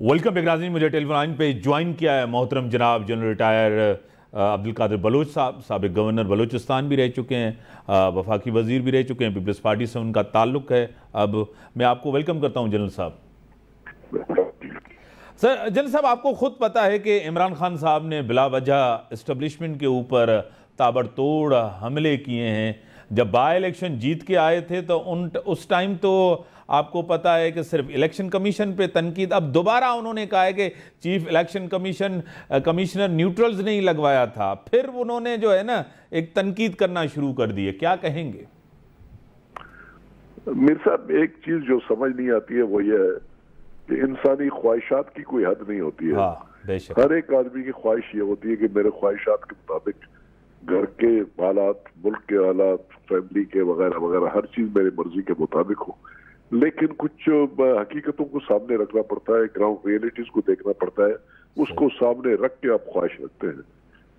Welcome back नाज़रीन। मुझे telephone line पे ज्वाइन किया है मोहतरम जनाब जनरल रिटायर अब्दुल कादिर बलोच साहब। साबिक गवर्नर बलोचिस्तान भी रह चुके हैं, वफाकी वजीर भी रह चुके हैं, पीपल्स पार्टी से उनका ताल्लुक है। अब मैं आपको वेलकम करता हूं जनरल साहब। सर, जनरल साहब, आपको खुद पता है कि इमरान खान साहब ने बिला वजह इस्टबलिशमेंट के ऊपर ताबड़तोड़ हमले किए हैं। जब बाई इलेक्शन जीत के आए थे तो उस टाइम तो आपको पता है कि सिर्फ इलेक्शन कमीशन पे तनकीद, अब दोबारा उन्होंने कहा है कि चीफ इलेक्शन कमिश्नर न्यूट्रल्स नहीं लगवाया था। फिर उन्होंने जो है ना एक तनकीद करना शुरू कर दी है, क्या कहेंगे? मीर साहब, एक चीज जो समझ नहीं आती है वो ये है कि इंसानी ख्वाहिशात की कोई हद नहीं होती है। बेशक हर एक आदमी की ख्वाहिश ये होती है कि मेरे ख्वाहिशात के मुताबिक घर के हालात, मुल्क के हालात, फैमिली के वगैरह वगैरह हर चीज मेरी मर्जी के मुताबिक हो। लेकिन कुछ हकीकतों को सामने रखना पड़ता है, ग्राउंड रियलिटीज को देखना पड़ता है, उसको सामने रख के आप ख्वाहिश रखते हैं।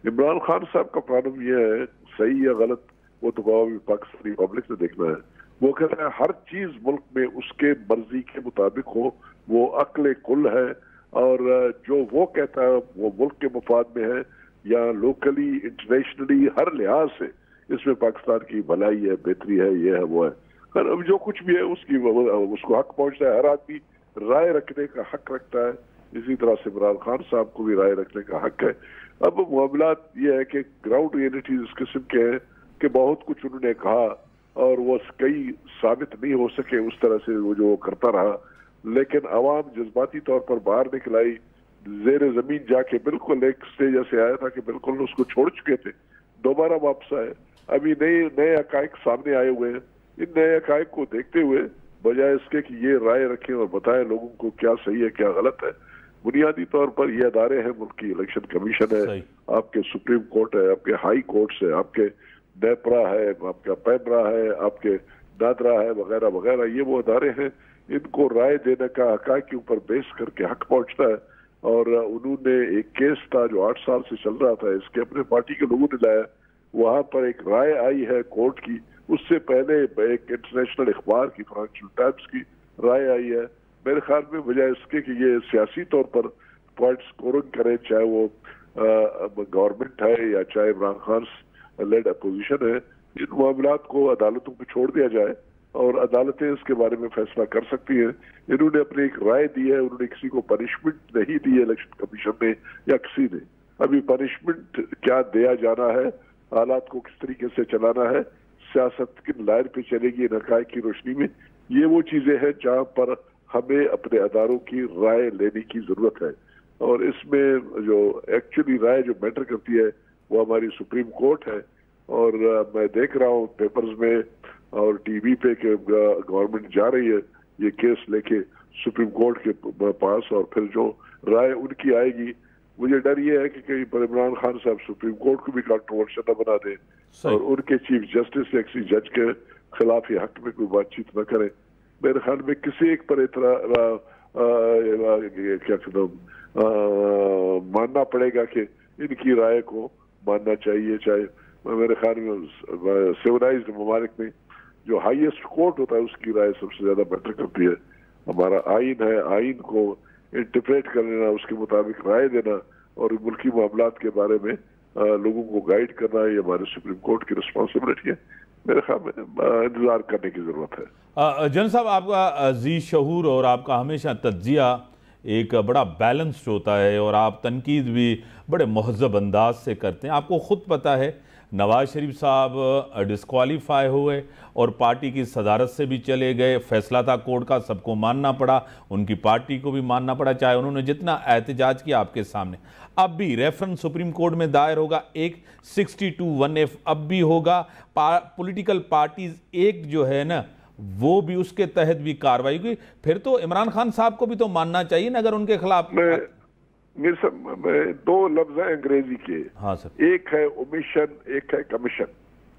इमरान खान साहब का प्रॉब्लम यह है, सही या गलत वो तो पाकिस्तानी पब्लिक से देखना है। वो कहता है हर चीज मुल्क में उसके मर्जी के मुताबिक हो, वो अक्ल कुल है और जो वो कहता है वो मुल्क के मफाद में है या लोकली इंटरनेशनली हर लिहाज से इसमें पाकिस्तान की भलाई है, बेहतरी है, ये है वो है। अब जो कुछ भी है उसको हक पहुंचता है। हर आदमी राय रखने का हक रखता है, इसी तरह से इमरान खान साहब को भी राय रखने का हक है। अब मामलात ये है कि ग्राउंड रियलिटीज इस किस्म के हैं कि बहुत कुछ उन्होंने कहा और वो कई साबित नहीं हो सके उस तरह से वो जो करता रहा, लेकिन अवाम जज्बाती तौर पर बाहर निकल आई, जेर जमीन जाके बिल्कुल एक स्टेज ऐसे आया था कि बिल्कुल उसको छोड़ चुके थे, दोबारा वापस आए। अभी नए हकायक सामने आए हुए हैं। इन नए हकायक को देखते हुए बजाय इसके कि ये राय रखें और बताएं लोगों को क्या सही है क्या गलत है, बुनियादी तौर पर ये अदारे हैं, मुल्क की इलेक्शन कमीशन है, आपके सुप्रीम कोर्ट है, आपके हाई कोर्ट है, आपके नेपरा है, आपका पैमरा है, आपके दादरा है वगैरह वगैरह, ये वो अदारे हैं। इनको राय देने का हकायक के ऊपर बेस करके हक पहुंचता है। और उन्होंने एक केस था जो 8 साल से चल रहा था, इसके अपने पार्टी के लोगों ने लाया, वहां पर एक राय आई है कोर्ट की, उससे पहले एक इंटरनेशनल अखबार की, फाइनेंशियल टाइम्स की राय आई है। मेरे ख्याल में वजह इसके कि ये सियासी तौर पर पॉइंट स्कोरिंग करे, चाहे वो गवर्नमेंट है या चाहे इमरान खान लेड अपोजिशन है, इन मामलात को अदालतों को छोड़ दिया जाए और अदालतें इसके बारे में फैसला कर सकती हैं। इन्होंने अपनी एक राय दी है, उन्होंने किसी को पनिशमेंट नहीं दी है इलेक्शन कमीशन ने या किसी ने। अभी पनिशमेंट क्या दिया जाना है, हालात को किस तरीके से चलाना है, सियासत किन लाइन पे चलेगी इन हकायक की रोशनी में, ये वो चीजें हैं जहां पर हमें अपने अदारों की राय लेने की जरूरत है। और इसमें जो एक्चुअली राय जो मैटर करती है वो हमारी सुप्रीम कोर्ट है। और मैं देख रहा हूँ पेपर्स में और टीवी पे कि गवर्नमेंट जा रही है ये केस लेके सुप्रीम कोर्ट के पास, और फिर जो राय उनकी आएगी, मुझे डर ये है कि कहीं पर इमरान खान साहब सुप्रीम कोर्ट को भी कंट्रोवर्शियल न बना दें और उनके चीफ जस्टिस या किसी जज के खिलाफ ये हक में कोई बातचीत न करें। मेरे ख्याल में किसी एक पर क्या मानना पड़ेगा कि इनकी राय को मानना चाहिए। चाहे मेरे ख्याल में सिविलाइज्ड ममालिक में जो हाईएस्ट कोर्ट होता है उसकी राय सबसे ज्यादा मैटर करती है। हमारा आइन है, आइन को इंटरप्रेट कर लेना, उसके मुताबिक राय देना और मुल्की मामलात के बारे में लोगों को गाइड करना, ये हमारे सुप्रीम कोर्ट की रिस्पॉन्सिबिलिटी है। मेरे ख्याल में इंतजार करने की जरूरत है। जनरल साहब, आपका अजीज शहूर और आपका हमेशा तज्जिया एक बड़ा बैलेंस्ड होता है और आप तनकीद भी बड़े महज़ब अंदाज से करते हैं। आपको खुद पता है नवाज शरीफ साहब डिस्क्वालीफाई हुए और पार्टी की सदारत से भी चले गए। फैसला था कोर्ट का, सबको मानना पड़ा, उनकी पार्टी को भी मानना पड़ा, चाहे उन्होंने जितना एहतजाज किया आपके सामने। अब भी रेफरेंस सुप्रीम कोर्ट में दायर होगा, एक 62(1)(f) अब भी होगा। पॉलिटिकल पार्टीज एक जो है ना वो भी उसके तहत भी कार्रवाई हुई। फिर तो इमरान खान साहब को भी तो मानना चाहिए ना अगर उनके खिलाफ। मेरे सब दो लफ्ज हैं अंग्रेजी के। हाँ सर। एक है ओमिशन, एक है कमीशन।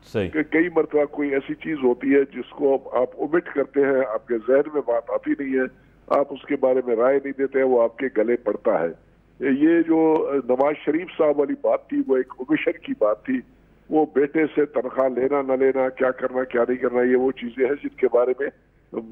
सही। कई मरतबा कोई ऐसी चीज होती है जिसको आप ओमिट करते हैं, आपके जहन में बात आती नहीं है, आप उसके बारे में राय नहीं देते हैं, वो आपके गले पड़ता है। ये जो नवाज शरीफ साहब वाली बात थी वो एक ओमिशन की बात थी। वो बेटे से तनख्वाह लेना न लेना, क्या करना क्या नहीं करना, ये वो चीजें हैं जिनके बारे में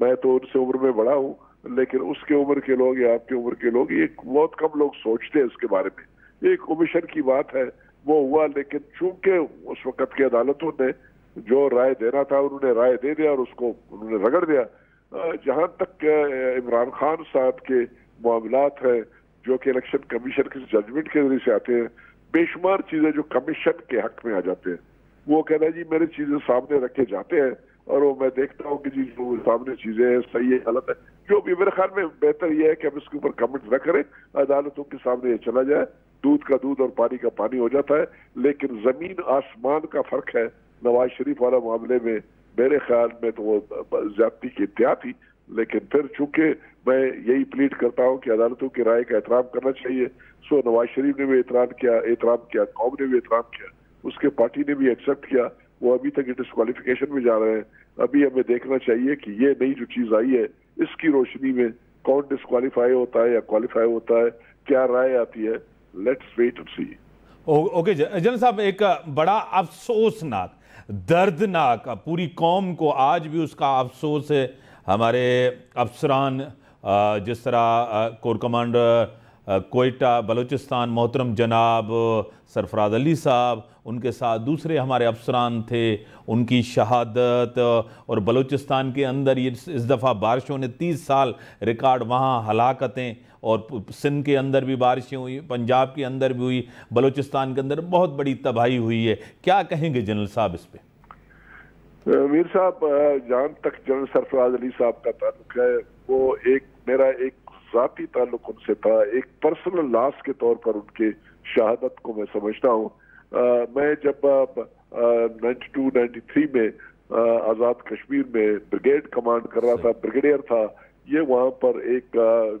मैं तो उनसे उम्र में बड़ा हूँ, लेकिन उसके उम्र के लोग या आपकी उम्र के लोग, ये बहुत कम लोग सोचते हैं इसके बारे में। एक कमीशन की बात है, वो हुआ, लेकिन चूंकि उस वक्त की अदालतों ने जो राय देना था उन्होंने राय दे दिया और उसको उन्होंने रगड़ दिया। जहां तक इमरान खान साहब के मामलात हैं जो कि इलेक्शन कमीशन के जजमेंट के जरिए से आते हैं, बेशुमार चीजें जो कमीशन के हक में आ जाते हैं, वो कहना जी मेरी चीजें सामने रखे जाते हैं और वो मैं देखता हूँ कि जी जो सामने चीजें हैं सही है गलत है, जो भी मेरे ख्याल में बेहतर यह है कि हम इसके ऊपर कमेंट न करें, अदालतों के सामने ये चला जाए, दूध का दूध और पानी का पानी हो जाता है। लेकिन जमीन आसमान का फर्क है नवाज शरीफ वाला मामले में। मेरे ख्याल में तो वो ज्यादती की इत्या थी, लेकिन फिर चूंकि मैं यही प्लीड करता हूं कि अदालतों की राय का एहतराम करना चाहिए, सो नवाज शरीफ ने भी एहतराम किया, कौम ने भी एहतराम किया, उसके पार्टी ने भी एक्सेप्ट किया, वो अभी तक डिस्क्वालिफिकेशन में जा रहे हैं। अभी हमें देखना चाहिए कि ये नई जो चीज आई है इसकी रोशनी में कौन डिस्क्वालीफाई होता है या क्वालिफाई होता है, क्या राय आती है, let's wait and see. Okay general साहब, एक बड़ा अफसोसनाक, दर्दनाक, पूरी कौम को आज भी उसका अफसोस है। हमारे अफसरान जिस तरह कोर कमांडर कोयटा बलूचिस्तान मोहतरम जनाब सरफराज अली साहब, उनके साथ दूसरे हमारे अफसरान थे, उनकी शहादत, और बलूचिस्तान के अंदर ये इस दफ़ा बारिशों ने 30 साल रिकॉर्ड, वहाँ हलाकतें, और सिंध के अंदर भी बारिशें हुई, पंजाब के अंदर भी हुई, बलूचिस्तान के अंदर बहुत बड़ी तबाही हुई है। क्या कहेंगे जनरल साहब इस पे? मीर साहब, जहां तक जनरल सरफराज अली साहब का ताल्लुक है, वो मेरा एक जाती ताल्लुक उनसे था, एक पर्सनल लॉस के तौर पर उनके शहादत को मैं समझता हूँ। मैं जब 92-93 में आज़ाद कश्मीर में ब्रिगेड कमांड कर रहा था, ब्रिगेडियर था, ये वहाँ पर एक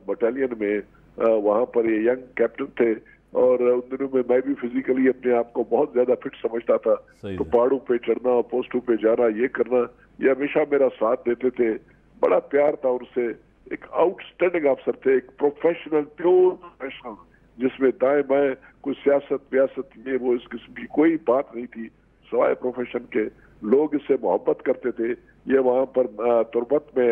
बटालियन में वहाँ पर ये यंग कैप्टन थे, और उन दिनों में मैं भी फिजिकली अपने आप को बहुत ज्यादा फिट समझता था, तो पहाड़ों पे चढ़ना, पोस्टों पे जाना, ये करना, ये हमेशा मेरा साथ देते थे। बड़ा प्यार था उनसे। एक आउटस्टैंडिंग अफसर थे, एक प्रोफेशनल, प्योर प्रोफेशनल, जिसमें दाएं बाएं कोई सियासत व्यासत ये वो इस किस्म की कोई बात नहीं थी, सवाए प्रोफेशन के। लोग इससे मोहब्बत करते थे। ये वहाँ पर तुरबत में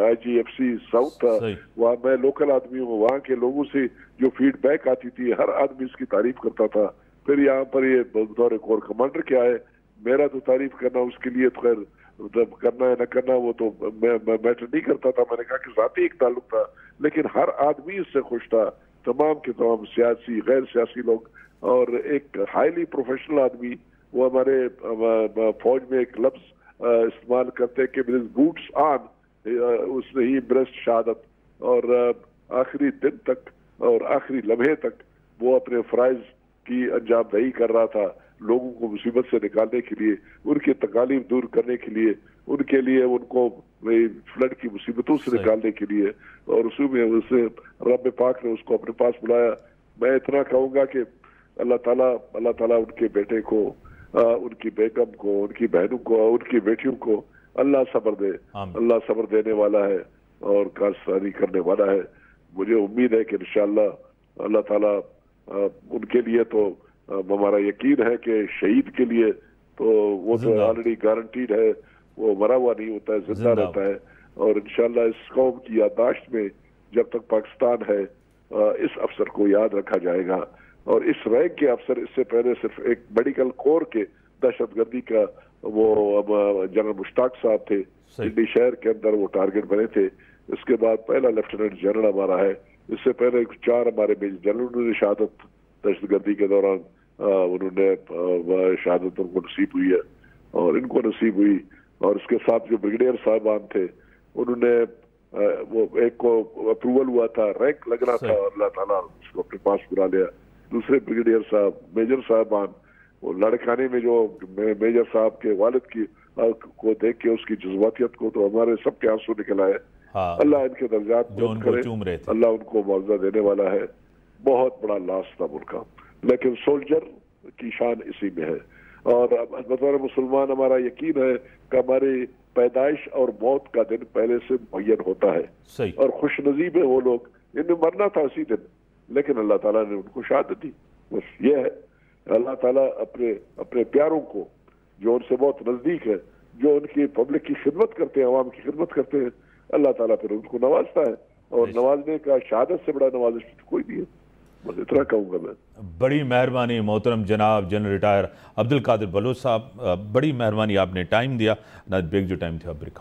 IGFC साउथ था, वहाँ मैं लोकल आदमी हूँ, वहाँ के लोगों से जो फीडबैक आती थी हर आदमी इसकी तारीफ करता था। फिर यहाँ पर ये बतौर कोर कमांडर क्या है, मेरा तो तारीफ करना उसके लिए तो खैर करना है न करना वो तो मैं मैटर नहीं करता था। मैंने कहा कि जाती एक ताल्लुक था, लेकिन हर आदमी इससे खुश था, तमाम के तमाम सियासी गैर सियासी लोग। और एक हाईली प्रोफेशनल आदमी, वो हमारे फौज में एक लफ्ज इस्तेमाल करते कि बूट्स ऑन, उसने ही ब्रेस्ट शहादत, और आखिरी दिन तक और आखिरी लम्हे तक वो अपने फराइज की अंजामदही कर रहा था, लोगों को मुसीबत से निकालने के लिए, उनकी तकालीफ दूर करने के लिए, उनके लिए उनको फ्लड की मुसीबतों से निकालने के लिए, और उसी में उसे रब पाक ने उसको अपने पास बुलाया। मैं इतना कहूँगा कि अल्लाह ताला उनके बेटे को, उनकी बेगम को, उनकी बहनों को, उनकी बेटियों को अल्लाह सब्र दे। अल्लाह सब्र देने वाला है और कारसानी करने वाला है। मुझे उम्मीद है कि इंशाअल्लाह अल्लाह ताला उनके लिए, तो हमारा यकीन है कि शहीद के लिए तो वो तो ऑलरेडी गारंटीड है, वो मरा हुआ नहीं होता है, जिंदा रहता है। और इंशाअल्लाह इस कौम की याददाश्त में जब तक पाकिस्तान है इस अफसर को याद रखा जाएगा। और इस रैंक के अफसर, इससे पहले सिर्फ एक मेडिकल कोर के दहशतगर्दी का वो जनरल मुश्ताक साहब थे, दिल्ली शहर के अंदर वो टारगेट बने थे। इसके बाद पहला लेफ्टिनेंट जनरल हमारा है, इससे पहले 4 हमारे मेजर जनरल उन्होंने शहादत दहशतगर्दी के दौरान उन्होंने शहादत उनको नसीब हुई है और इनको नसीब हुई। और उसके साथ जो ब्रिगेडियर साहबान थे उन्होंने वो एक को अप्रूवल हुआ था, रैंक लग रहा था, और अल्लाह ताला उसको अपने पास बुला लिया। दूसरे ब्रिगेडियर साहब, मेजर साहबान, वो लड़काने में जो मेजर साहब के वालिद की को देख के उसकी जज्बातियत को तो हमारे सबके आंसू निकल आए। अल्लाह इनके दर्जात बुलंद करे, अल्लाह उनको मुआवजा देने वाला है। बहुत बड़ा लॉस था उनका, लेकिन सोल्जर की शान इसी में है। और बतौर मुसलमान हमारा यकीन है कि हमारी पैदाइश और मौत का दिन पहले से मुय्यन होता है, और खुश नसीब है वो लोग। इन्हें मरना था उसी दिन, लेकिन अल्लाह ताला ने उनको शहादत दी। बस ये है, अल्लाह ताला अपने प्यारों को जो उनसे बहुत नजदीक है, जो उनकी पब्लिक की खिदमत करते हैं, अवाम की खिदमत करते हैं, अल्लाह ताला फिर उनको नवाजता है। और नवाजने का शहादत से बड़ा नवाजिश तो कोई नहीं है, बस इतना कहूँगा मैं। बड़ी मेहरबानी मोहतरम जनाब जनरल रिटायर अब्दुल कादिर बलोच साहब, बड़ी मेहरबानी, आपने टाइम दिया ना, ब्रेक जो टाइम थे आप ब्रेक